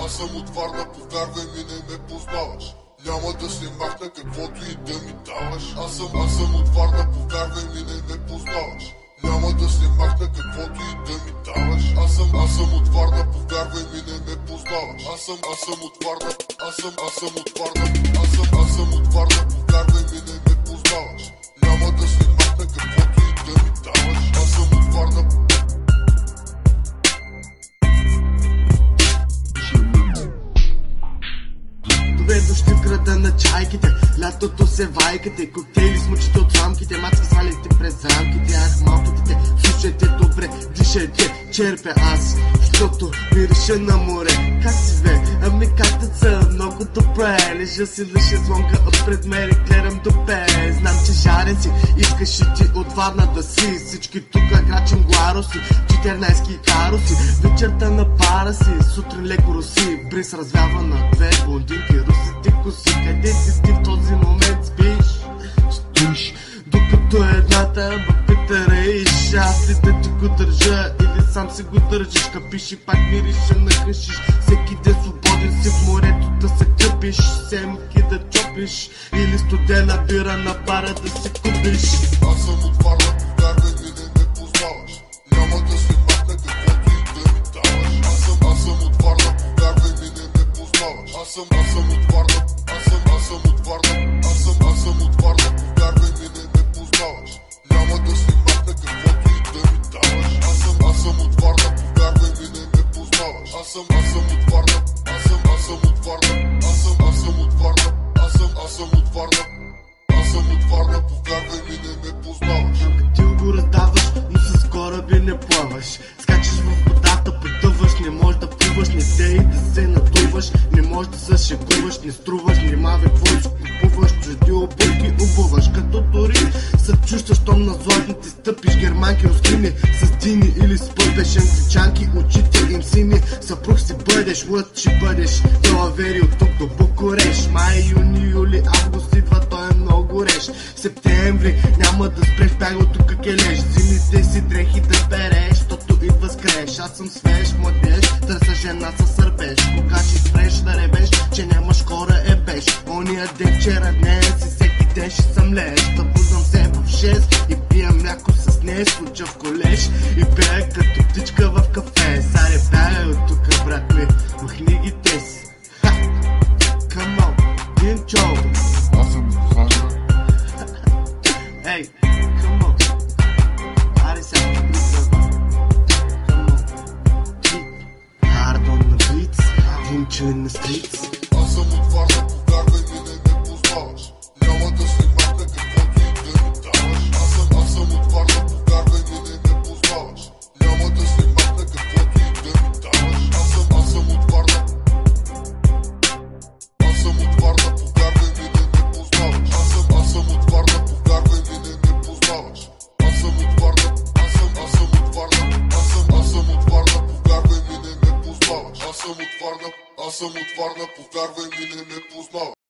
Аз съм от Варна, повярвай ми, не ме познаваш. Няма да се махна каквото и да ми даваш. Аз съм от Варна, повярвай ми, не ме познаваш. Няма да се махна каквото и да ми даваш. Аз съм от Варна, повярвай ми, не ме познаваш. Аз съм от Варна, аз съм от Варна, аз съм от Варна, повярвай ми, не ме познаваш. Няма да се махна каквото и да ми даваш. Аз съм от Варна. Дошли в града на чайките, лятото се вайкате, коктейли с мъчите от рамките, мацки сваляйте през рамките. Ах, малките, слушайте добре, дишайте, черпя аз, защото мириша на море. Как си бе? Ами как деца? Много добре. Лежа си на шезлонга, а пред мен гледам до бе. Знам, че жарен си, искаш и ти от Варна да си. Всички тука грачим глароси, 14 кароси. Вечерта на пара си, сутрин леко роси. Бриз развява на две блондинки, русите коси. Къде си ти в този момент спиш? Стоиш, докато едната ме пита реиш. Аз ли да ти го държа или сам си го държиш? Капиш и пак мириша на хашиш. Всеки ден свободен си в морето да се къпиш, семки да чопиш или студена бира на бара да си купиш. Аз съм от Варна, повярвай ми, не ме познаваш. Няма да се махна каквото и да ми даваш. Аз съм от Варна, повярвай ми, не ме познаваш. Аз съм от Варна, аз съм от Варна, аз съм от Варна, повярвай ми, не ме познаваш. Няма да се махна каквото и да ми даваш. Аз съм от Варна, повярвай ми, не ме познаваш. Аз съм от Варна, аз съм от Варна, аз съм от Варна, аз съм от Варна, аз съм от Варна, повярвай ми, не ме познаваш. Ти го раздаваш, но с кораби не плаваш. Скачаш в водата, потъваш, не можеш да плуваш, не те и да се надуваш, не можеш да се шегуваш, не струваш, нима какво си купуваш, чужди обувки обуваш, като дори се чущаш, щом на златните стъпиш. Германки оскрини с дини или с пъпеш, англичанки, очите им сини, съпруг си бъдеш, лъд ще бъдеш. Далавери от тук до Букурещ, май, юни, юли, август идва, той е много горещ. Септември няма да спреш, бяга от тук келеш, зимните си дрехи да береш, защото идва скреш. Аз съм свеж младеж, търся жена със сърбеж. Кога ще спреш да ребеш, че нямаш хора ебеш. Ония ден вчера днес и всеки ден ще съм леш. Събуждам се в 6 и пия мляко с нея, скуча в колеж и пея като птичка в кафе. Саре бягай от тука, брат ми, махни ги те си. Ха! Come on, Динчо. Аз съм от Варна. Ей, come on. Аре сега, come on. Hard on the beats, Динчо in the streets. Аз съм от Варна, повярвай ми, не ме познаваш. Няма да се махна каквото и да ми даваш. Аз съм от Варна, повярвай ми, не ме познаваш. Няма да се махна каквото и да ми даваш. Аз съм от Варна. Аз съм от Варна, повярвай ми, не ме познаваш. Аз съм от Варна, повярвай ми, не ме познаваш. Аз съм от Варна, аз съм от Варна, аз съм от Варна, повярвай ми, не ме познаваш. Аз съм от Варна, повярвай ми, не ме познаваш.